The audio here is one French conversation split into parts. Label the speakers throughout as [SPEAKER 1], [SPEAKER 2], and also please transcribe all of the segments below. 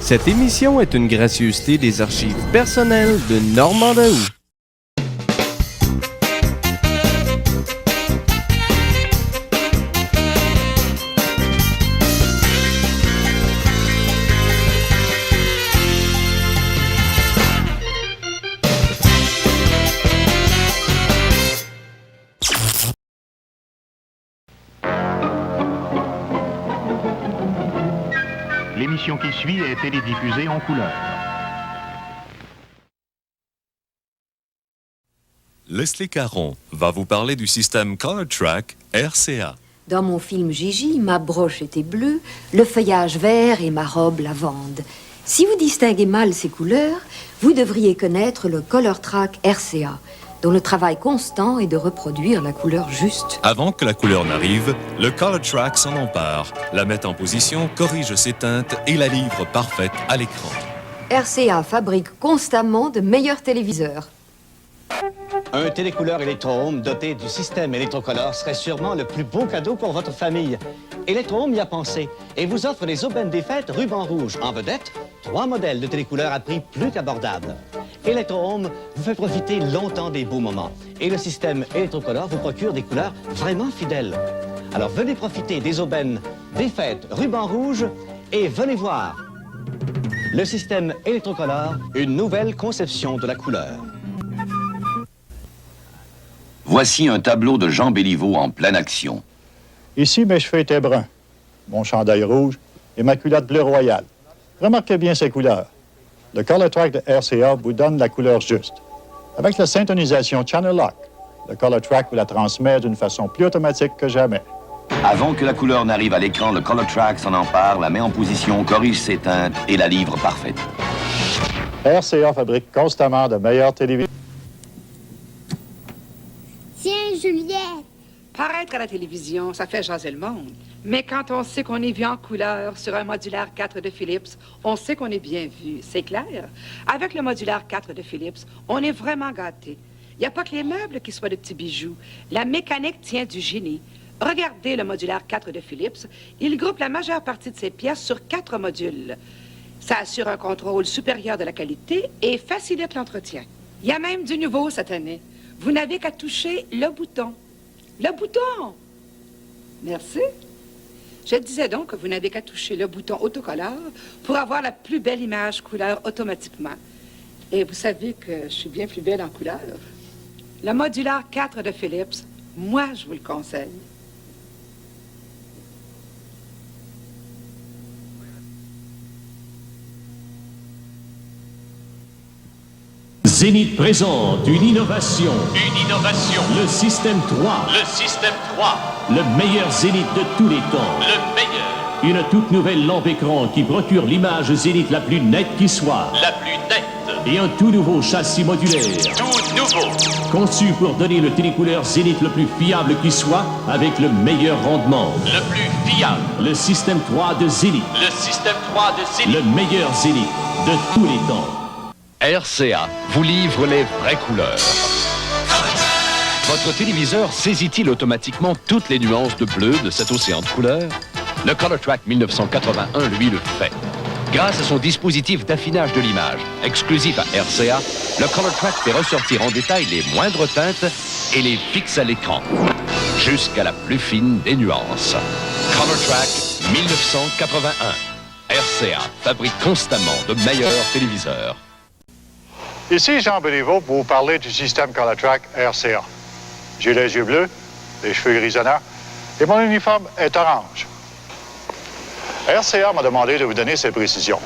[SPEAKER 1] Cette émission est une gracieuseté des archives personnelles de Normand Daou.
[SPEAKER 2] L'émission qui suit est télédiffusée en couleur.
[SPEAKER 3] Leslie Caron va vous parler du système Color Track RCA.
[SPEAKER 4] Dans mon film Gigi, ma broche était bleue, le feuillage vert et ma robe lavande. Si vous distinguez mal ces couleurs, vous devriez connaître le Color Track RCA, dont le travail constant est de reproduire la couleur juste.
[SPEAKER 3] Avant que la couleur n'arrive, le Color Track s'en empare, la met en position, corrige ses teintes et la livre parfaite à l'écran.
[SPEAKER 4] RCA fabrique constamment de meilleurs téléviseurs.
[SPEAKER 5] Un télécouleur Electro-Home doté du système Electrocolor serait sûrement le plus beau cadeau pour votre famille. Electro-Home y a pensé et vous offre les aubaines des fêtes ruban rouge. En vedette, 3 modèles de télécouleurs à prix plus qu'abordable. Electro-Home vous fait profiter longtemps des beaux moments. Et le système Electrocolor vous procure des couleurs vraiment fidèles. Alors venez profiter des aubaines des fêtes ruban rouge et venez voir le système Electrocolor, une nouvelle conception de la couleur.
[SPEAKER 6] Voici un tableau de Jean Béliveau en pleine action.
[SPEAKER 7] Ici, mes cheveux étaient bruns, mon chandail rouge et ma culotte bleu royal. Remarquez bien ces couleurs. Le Color Track de RCA vous donne la couleur juste. Avec la syntonisation Channel Lock, le Color Track vous la transmet d'une façon plus automatique que jamais.
[SPEAKER 6] Avant que la couleur n'arrive à l'écran, le Color Track s'en empare, la met en position, corrige ses teintes et la livre parfaite.
[SPEAKER 7] RCA fabrique constamment de meilleurs téléviseurs.
[SPEAKER 8] Tiens, Juliette!
[SPEAKER 9] Paraître à la télévision, ça fait jaser le monde. Mais quand on sait qu'on est vu en couleur sur un modulaire 4 de Philips, on sait qu'on est bien vu, c'est clair. Avec le modulaire 4 de Philips, on est vraiment gâté. Il n'y a pas que les meubles qui soient de petits bijoux. La mécanique tient du génie. Regardez le modulaire 4 de Philips. Il groupe la majeure partie de ses pièces sur 4 modules. Ça assure un contrôle supérieur de la qualité et facilite l'entretien. Il y a même du nouveau cette année. Vous n'avez qu'à toucher le bouton. Le bouton! Merci. Je disais donc que vous n'avez qu'à toucher le bouton autocolore pour avoir la plus belle image couleur automatiquement. Et vous savez que je suis bien plus belle en couleur. Le modulaire 4 de Philips, moi, je vous le conseille.
[SPEAKER 10] Zénith présente une innovation.
[SPEAKER 11] Une innovation.
[SPEAKER 10] Le système 3.
[SPEAKER 11] Le système 3.
[SPEAKER 10] Le meilleur Zénith de tous les temps.
[SPEAKER 11] Le meilleur.
[SPEAKER 10] Une toute nouvelle lampe écran qui procure l'image Zénith la plus nette qui soit.
[SPEAKER 11] La plus nette.
[SPEAKER 10] Et un tout nouveau châssis modulaire.
[SPEAKER 11] Tout nouveau.
[SPEAKER 10] Conçu pour donner le télécouleur Zénith le plus fiable qui soit avec le meilleur rendement.
[SPEAKER 11] Le plus fiable.
[SPEAKER 10] Le système 3 de Zénith.
[SPEAKER 11] Le système 3 de Zénith.
[SPEAKER 10] Le meilleur Zénith de tous les temps.
[SPEAKER 12] RCA vous livre les vraies couleurs. Votre téléviseur saisit-il automatiquement toutes les nuances de bleu de cet océan de couleurs? Le Color Track 1981, lui, le fait. Grâce à son dispositif d'affinage de l'image, exclusif à RCA, le Color Track fait ressortir en détail les moindres teintes et les fixe à l'écran, jusqu'à la plus fine des nuances. Color Track 1981. RCA fabrique constamment de meilleurs téléviseurs.
[SPEAKER 7] Ici Jean Béliveau pour vous parler du système Color Track RCA. J'ai les yeux bleus, les cheveux grisonnants et mon uniforme est orange. RCA m'a demandé de vous donner ces précisions.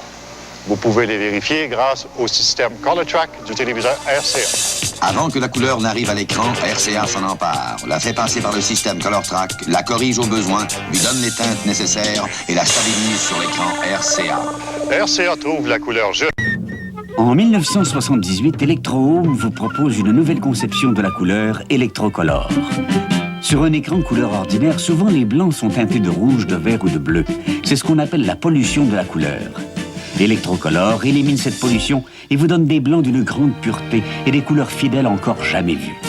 [SPEAKER 7] Vous pouvez les vérifier grâce au système Color Track du téléviseur RCA.
[SPEAKER 6] Avant que la couleur n'arrive à l'écran, RCA s'en empare, la fait passer par le système Color Track, la corrige au besoin, lui donne les teintes nécessaires et la stabilise sur l'écran RCA.
[SPEAKER 7] RCA trouve la couleur juste.
[SPEAKER 13] En 1978, Electro-Home vous propose une nouvelle conception de la couleur Electrocolor. Sur un écran couleur ordinaire, souvent les blancs sont teintés de rouge, de vert ou de bleu. C'est ce qu'on appelle la pollution de la couleur. Electrocolor élimine cette pollution et vous donne des blancs d'une grande pureté et des couleurs fidèles encore jamais vues.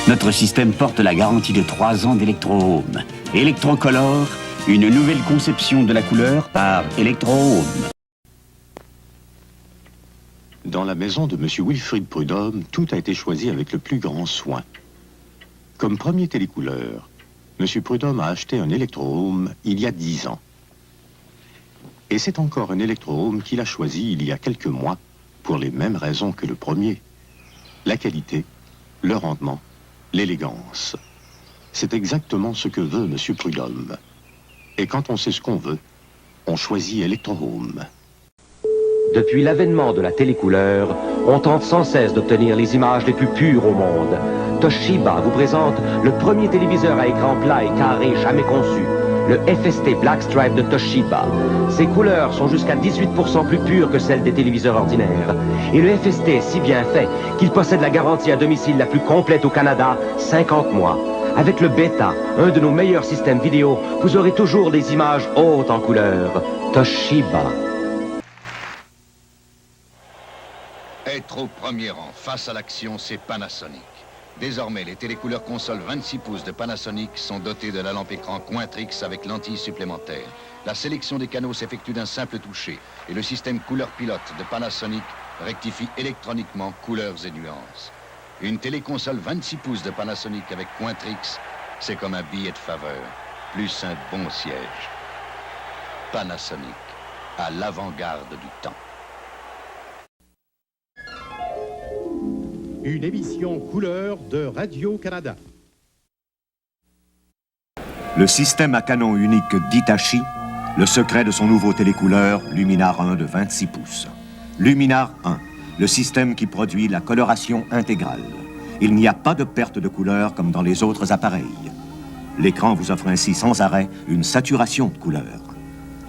[SPEAKER 13] Notre système porte la garantie de 3 ans d'Electro-Home. Electrocolor, une nouvelle conception de la couleur par Electro-Home.
[SPEAKER 14] Dans la maison de M. Wilfrid Prudhomme, tout a été choisi avec le plus grand soin. Comme premier télécouleur, M. Prudhomme a acheté un Electro-Home il y a 10 ans. Et c'est encore un Electro-Home qu'il a choisi il y a quelques mois pour les mêmes raisons que le premier. La qualité, le rendement, l'élégance. C'est exactement ce que veut M. Prudhomme. Et quand on sait ce qu'on veut, on choisit Electro-Home.
[SPEAKER 15] Depuis l'avènement de la télécouleur, on tente sans cesse d'obtenir les images les plus pures au monde. Toshiba vous présente le premier téléviseur à écran plat et carré jamais conçu, le FST Blackstripe de Toshiba. Ses couleurs sont jusqu'à 18% plus pures que celles des téléviseurs ordinaires. Et le FST est si bien fait qu'il possède la garantie à domicile la plus complète au Canada, 50 mois. Avec le Beta, un de nos meilleurs systèmes vidéo, vous aurez toujours des images hautes en couleur. Toshiba.
[SPEAKER 16] Être au premier rang face à l'action, c'est Panasonic. Désormais, les télécouleurs consoles 26 pouces de Panasonic sont dotées de la lampe écran Quintrix avec lentille supplémentaire. La sélection des canaux s'effectue d'un simple toucher et le système couleur pilote de Panasonic rectifie électroniquement couleurs et nuances. Une téléconsole 26 pouces de Panasonic avec Quintrix, c'est comme un billet de faveur, plus un bon siège. Panasonic, à l'avant-garde du temps.
[SPEAKER 17] Une émission couleur de Radio-Canada.
[SPEAKER 18] Le système à canon unique d'Hitachi, le secret de son nouveau télécouleur Luminar 1 de 26 pouces. Luminar 1, le système qui produit la coloration intégrale. Il n'y a pas de perte de couleur comme dans les autres appareils. L'écran vous offre ainsi sans arrêt une saturation de couleur.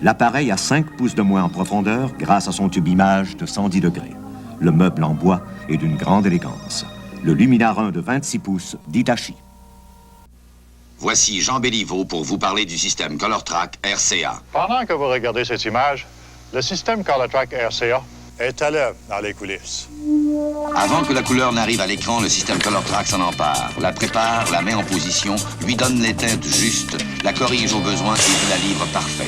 [SPEAKER 18] L'appareil a 5 pouces de moins en profondeur grâce à son tube image de 110 degrés. Le meuble en bois est d'une grande élégance. Le Luminar 1 de 26 pouces d'Hitachi.
[SPEAKER 6] Voici Jean Béliveau pour vous parler du système ColorTrack RCA.
[SPEAKER 7] Pendant que vous regardez cette image, le système ColorTrack RCA est à l'œuvre dans les coulisses.
[SPEAKER 6] Avant que la couleur n'arrive à l'écran, le système ColorTrack s'en empare, la prépare, la met en position, lui donne les teintes justes, la corrige au besoin et vous la livre parfaite.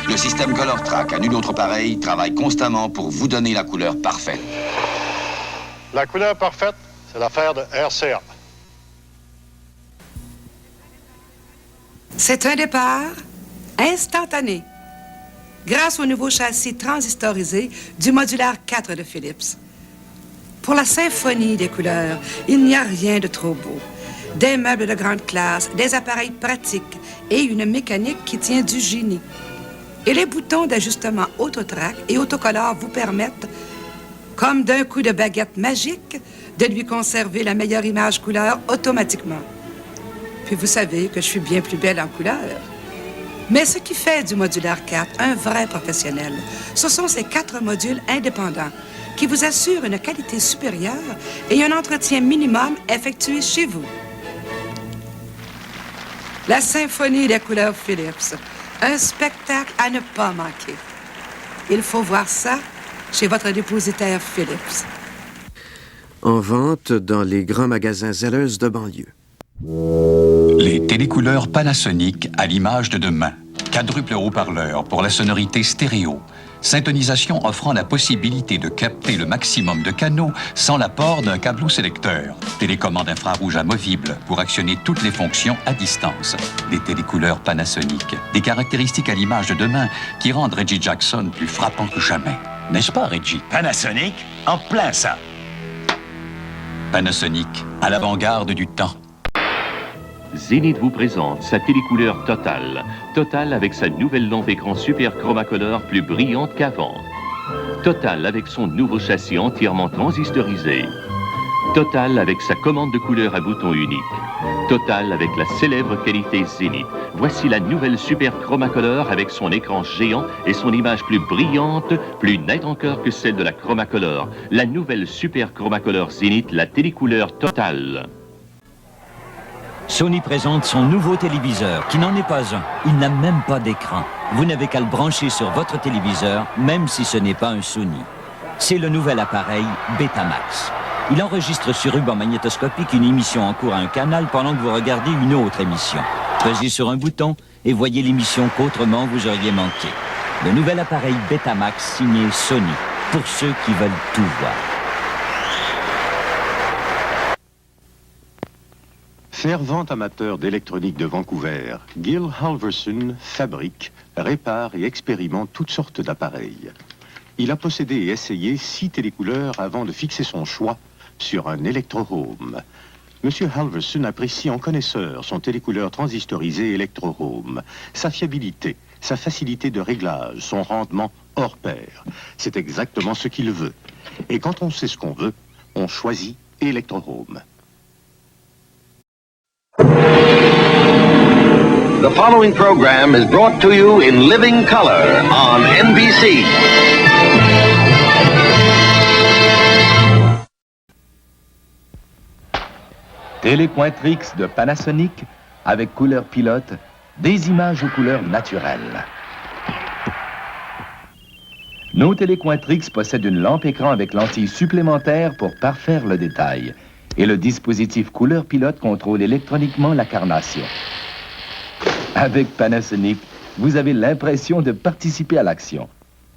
[SPEAKER 6] Le système ColorTrack, à nul autre pareil, travaille constamment pour vous donner la couleur parfaite.
[SPEAKER 7] La couleur parfaite, c'est l'affaire de RCA.
[SPEAKER 9] C'est un départ instantané grâce au nouveau châssis transistorisé du modulaire 4 de Philips. Pour la symphonie des couleurs, il n'y a rien de trop beau. Des meubles de grande classe, des appareils pratiques et une mécanique qui tient du génie. Et les boutons d'ajustement Autotrack et Autocolor vous permettent, comme d'un coup de baguette magique, de lui conserver la meilleure image couleur automatiquement. Puis vous savez que je suis bien plus belle en couleur. Mais ce qui fait du modulaire 4 un vrai professionnel, ce sont ces 4 modules indépendants qui vous assurent une qualité supérieure et un entretien minimum effectué chez vous. La symphonie des couleurs Philips. Un spectacle à ne pas manquer. Il faut voir ça chez votre dépositaire Philips.
[SPEAKER 19] En vente dans les grands magasins Zellers de banlieue.
[SPEAKER 20] Les télécouleurs Panasonic à l'image de demain. Quadruple haut-parleur pour la sonorité stéréo. Syntonisation offrant la possibilité de capter le maximum de canaux sans l'apport d'un câbleau sélecteur. Télécommande infrarouge amovible pour actionner toutes les fonctions à distance. Des télécouleurs Panasonic. Des caractéristiques à l'image de demain qui rendent Reggie Jackson plus frappant que jamais. N'est-ce pas, Reggie?
[SPEAKER 21] Panasonic, en plein ça.
[SPEAKER 20] Panasonic, à l'avant-garde du temps.
[SPEAKER 10] Zenith vous présente sa télécouleur Total. Total avec sa nouvelle lampe écran Super Chromacolor plus brillante qu'avant. Total avec son nouveau châssis entièrement transistorisé. Total avec sa commande de couleur à bouton unique. Total avec la célèbre qualité Zenith. Voici la nouvelle Super Chromacolor avec son écran géant et son image plus brillante, plus nette encore que celle de la Chromacolor. La nouvelle Super Chromacolor Zenith, la télécouleur Total.
[SPEAKER 22] Sony présente son nouveau téléviseur, qui n'en est pas un. Il n'a même pas d'écran. Vous n'avez qu'à le brancher sur votre téléviseur, même si ce n'est pas un Sony. C'est le nouvel appareil Betamax. Il enregistre sur ruban magnétoscopique une émission en cours à un canal pendant que vous regardez une autre émission. Pesez sur un bouton et voyez l'émission qu'autrement vous auriez manqué. Le nouvel appareil Betamax signé Sony. pour ceux qui veulent tout voir.
[SPEAKER 14] Fervent amateur d'électronique de Vancouver, Gil Halverson fabrique, répare et expérimente toutes sortes d'appareils. Il a possédé et essayé 6 télécouleurs avant de fixer son choix sur un Electro-Home. Monsieur Halverson apprécie en connaisseur son télécouleur transistorisé Electro-Home, sa fiabilité, sa facilité de réglage, son rendement hors pair. C'est exactement ce qu'il veut. Et quand on sait ce qu'on veut, on choisit Electro-Home.
[SPEAKER 15] The following program is brought to you in living color on NBC.
[SPEAKER 12] Télépointrix de Panasonic avec couleur pilote, des images aux couleurs naturelles. Nos Télépointrix possèdent une lampe écran avec lentille supplémentaire pour parfaire le détail. Et le dispositif couleur pilote contrôle électroniquement la carnation. Avec Panasonic, vous avez l'impression de participer à l'action.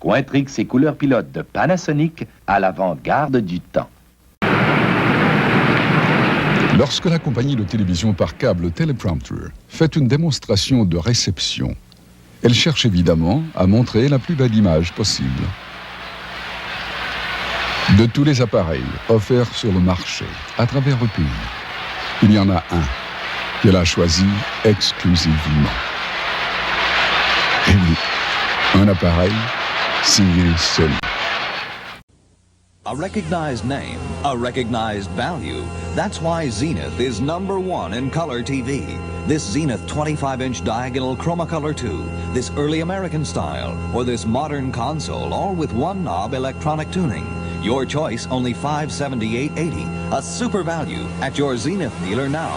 [SPEAKER 12] Pointrix et couleur pilote de Panasonic à l'avant-garde du temps.
[SPEAKER 1] Lorsque la compagnie de télévision par câble Teleprompter fait une démonstration de réception, elle cherche évidemment à montrer la plus belle image possible. De tous les appareils offerts sur le marché à travers le pays, il y en a un qu'elle a choisi exclusivement. Et oui, un appareil signé Sony.
[SPEAKER 2] A recognized name, a recognized value. That's why Zenith is #1 in color TV. This Zenith 25-inch diagonal Chromacolor 2, this early American style, or this modern console, all with one knob electronic tuning. Your choice, only $578.80. A super value at your Zenith dealer now.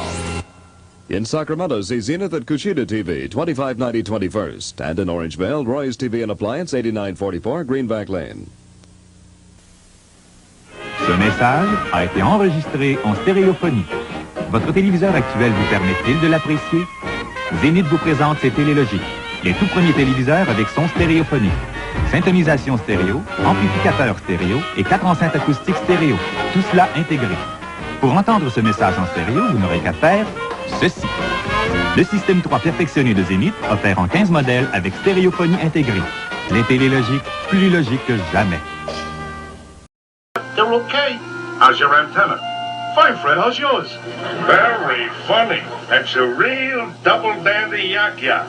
[SPEAKER 23] In Sacramento, see Zenith at Cucina TV, 2590 21st. And in Orangevale, Roy's TV and Appliance, 8944 Greenback Lane.
[SPEAKER 24] Ce message a été enregistré en stéréophonie. Votre téléviseur actuel vous permet-il de l'apprécier? Zenith vous présente ses télélogiques, les tout premiers téléviseurs avec son stéréophonie. Syntonisation stéréo, amplificateur stéréo et 4 enceintes acoustiques stéréo, tout cela intégré. Pour entendre ce message en stéréo, vous n'aurez qu'à faire ceci. Le système 3 perfectionné de Zenith offert en 15 modèles avec stéréophonie intégrée. Les télélogiques, plus logiques que jamais.
[SPEAKER 25] They're okay. How's your antenna? Fine, Fred. How's yours? Very funny. That's a real double dandy yak-yak.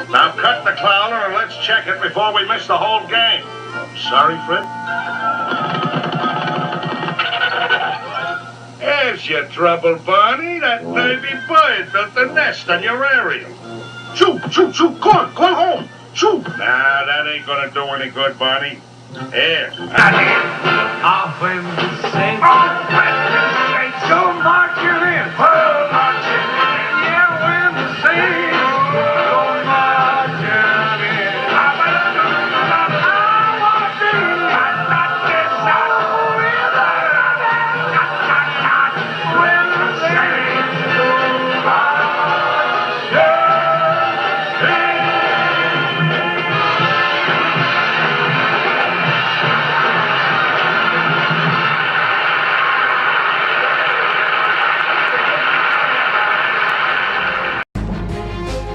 [SPEAKER 25] Now cut the clowner and let's check it before we miss the whole game. Sorry, Fred? There's your trouble, Barney. That nervy bird built a nest on your aerial. Shoot, shoot, shoot. Go on home. Shoot. Nah, that ain't gonna do any good, Barney. Here.
[SPEAKER 26] Off in the Saints. Off in the Saints. Go marching in. Well, marching in. Yeah, when the Saints go marching in. I want to do that. When the Saints go marching in.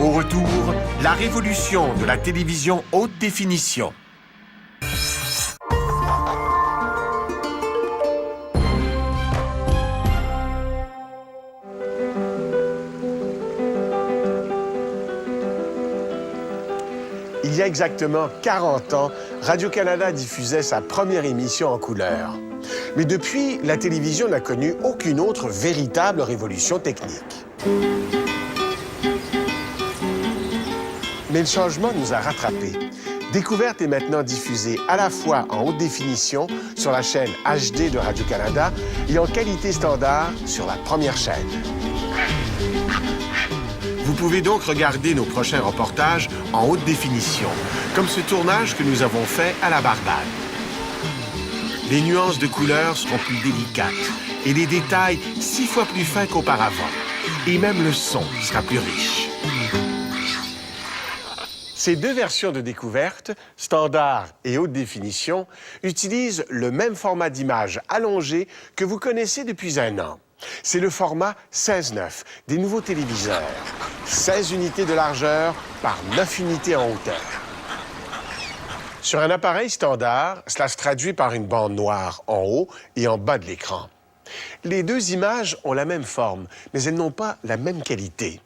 [SPEAKER 27] Au retour, la révolution de la télévision haute définition. Il y a exactement 40 ans, Radio-Canada diffusait sa première émission en couleur. Mais depuis, la télévision n'a connu aucune autre véritable révolution technique. Mais le changement nous a rattrapés. Découverte est maintenant diffusée à la fois en haute définition sur la chaîne HD de Radio-Canada et en qualité standard sur la première chaîne. Vous pouvez donc regarder nos prochains reportages en haute définition, comme ce tournage que nous avons fait à la Barbade. Les nuances de couleurs seront plus délicates et les détails 6 fois plus fins qu'auparavant. Et même le son sera plus riche. Ces deux versions de découverte, standard et haute définition, utilisent le même format d'image allongé que vous connaissez depuis 1 an. C'est le format 16:9 des nouveaux téléviseurs. 16 unités de largeur par 9 unités en hauteur. Sur un appareil standard, cela se traduit par une bande noire en haut et en bas de l'écran. Les deux images ont la même forme, mais elles n'ont pas la même qualité.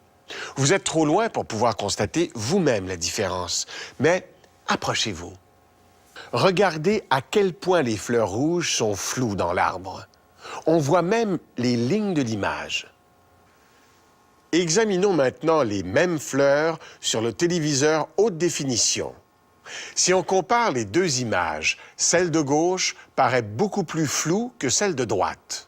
[SPEAKER 27] Vous êtes trop loin pour pouvoir constater vous-même la différence, mais approchez-vous. Regardez à quel point les fleurs rouges sont floues dans l'arbre. On voit même les lignes de l'image. Examinons maintenant les mêmes fleurs sur le téléviseur haute définition. Si on compare les deux images, celle de gauche paraît beaucoup plus floue que celle de droite.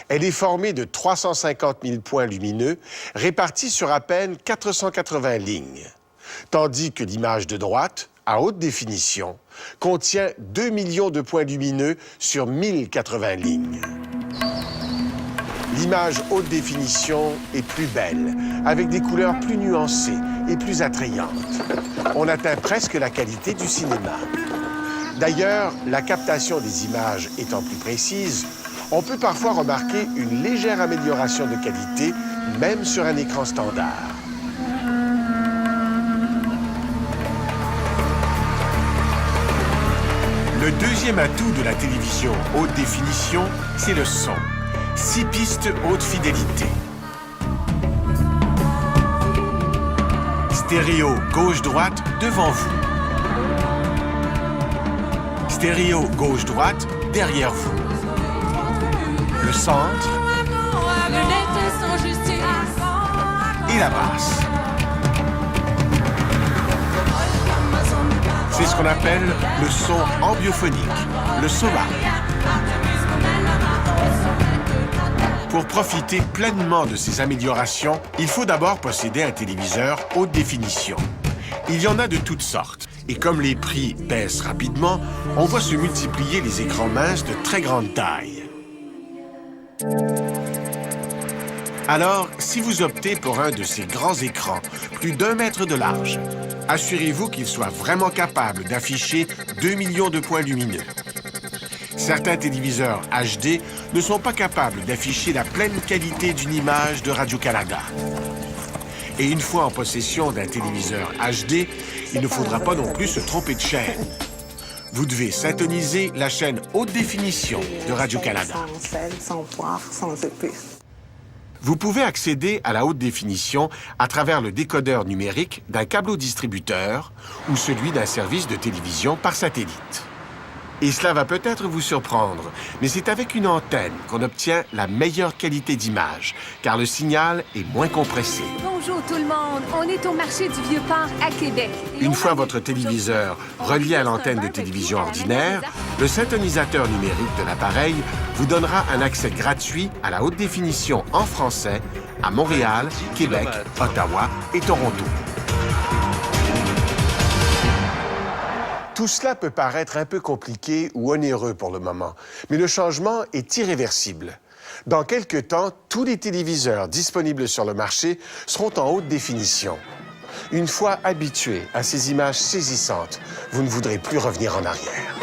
[SPEAKER 27] Elle est formée de 350 000 points lumineux répartis sur à peine 480 lignes, tandis que l'image de droite, à haute définition, contient 2 millions de points lumineux sur 1080 lignes. L'image haute définition est plus belle, avec des couleurs plus nuancées et plus attrayantes. On atteint presque la qualité du cinéma. D'ailleurs, la captation des images étant plus précise, on peut parfois remarquer une légère amélioration de qualité, même sur un écran standard. Le deuxième atout de la télévision haute définition, c'est le son. 6 pistes haute fidélité. Stéréo gauche-droite devant vous. Stéréo gauche-droite derrière vous. Le centre et la basse. C'est ce qu'on appelle le son ambiophonique, le surround. Pour profiter pleinement de ces améliorations, il faut d'abord posséder un téléviseur haute définition. Il y en a de toutes sortes. Et comme les prix baissent rapidement, on voit se multiplier les écrans minces de très grande taille. Alors, si vous optez pour un de ces grands écrans, plus d'1 mètre de large, assurez-vous qu'il soit vraiment capable d'afficher 2 millions de points lumineux. Certains téléviseurs HD ne sont pas capables d'afficher la pleine qualité d'une image de Radio-Canada. Et une fois en possession d'un téléviseur HD, il ne faudra pas non plus se tromper de chaîne. Vous devez syntoniser la chaîne haute définition de Radio-Canada.
[SPEAKER 3] Sans sel, sans poivre, sans épices.
[SPEAKER 27] Vous pouvez accéder à la haute définition à travers le décodeur numérique d'un câblodistributeur ou celui d'un service de télévision par satellite. Et cela va peut-être vous surprendre, mais c'est avec une antenne qu'on obtient la meilleure qualité d'image, car le signal est moins compressé.
[SPEAKER 4] Bonjour tout le monde, on est au marché du Vieux-Port à Québec.
[SPEAKER 27] Une fois votre téléviseur relié à l'antenne de télévision ordinaire, le syntonisateur numérique de l'appareil vous donnera un accès gratuit à la haute définition en français à Montréal, Québec, Ottawa et Toronto. Tout cela peut paraître un peu compliqué ou onéreux pour le moment, mais le changement est irréversible. Dans quelques temps, tous les téléviseurs disponibles sur le marché seront en haute définition. Une fois habitué à ces images saisissantes, vous ne voudrez plus revenir en arrière.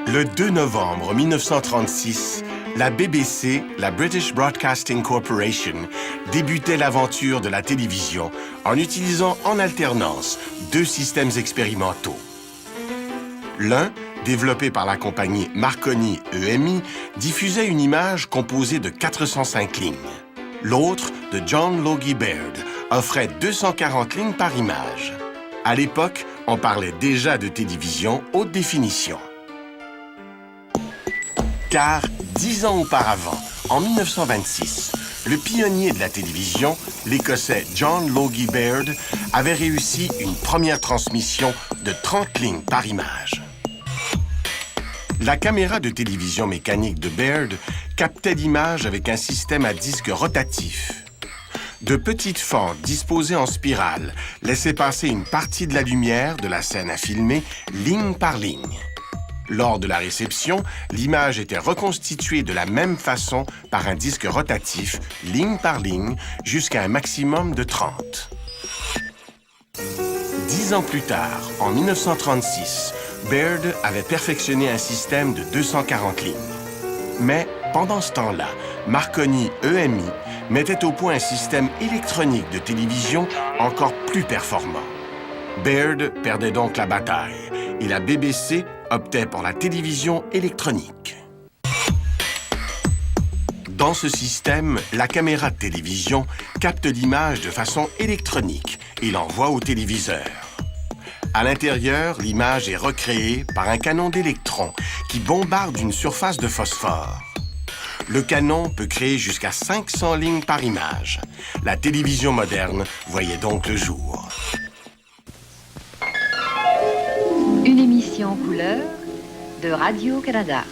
[SPEAKER 27] Le 2 novembre 1936, la BBC, la British Broadcasting Corporation, débutait l'aventure de la télévision en utilisant en alternance 2 systèmes expérimentaux. L'un, développé par la compagnie Marconi EMI, diffusait une image composée de 405 lignes. L'autre, de John Logie Baird, offrait 240 lignes par image. À l'époque, on parlait déjà de télévision haute définition. Car 10 ans auparavant, en 1926, le pionnier de la télévision, l'Écossais John Logie Baird, avait réussi une première transmission de 30 lignes par image. La caméra de télévision mécanique de Baird captait l'image avec un système à disque rotatif. De petites fentes disposées en spirale laissaient passer une partie de la lumière de la scène à filmer ligne par ligne. Lors de la réception, l'image était reconstituée de la même façon par un disque rotatif, ligne par ligne, jusqu'à un maximum de 30. 10 ans plus tard, en 1936, Baird avait perfectionné un système de 240 lignes. Mais, pendant ce temps-là, Marconi EMI mettait au point un système électronique de télévision encore plus performant. Baird perdait donc la bataille et la BBC optait pour la télévision électronique. Dans ce système, la caméra de télévision capte l'image de façon électronique et l'envoie au téléviseur. À l'intérieur, l'image est recréée par un canon d'électrons qui bombarde une surface de phosphore. Le canon peut créer jusqu'à 500 lignes par image. La télévision moderne voyait donc le jour.
[SPEAKER 5] Une émission en couleur de Radio-Canada.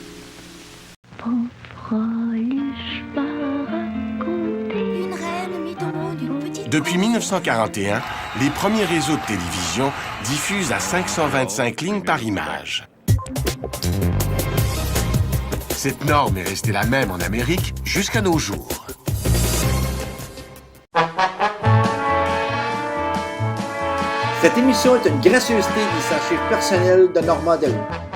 [SPEAKER 27] Depuis 1941, les premiers réseaux de télévision diffusent à 525 lignes par image. Cette norme est restée la même en Amérique jusqu'à nos jours.
[SPEAKER 8] Cette émission est une gracieuseté des archives personnelles de Normand Delhomme.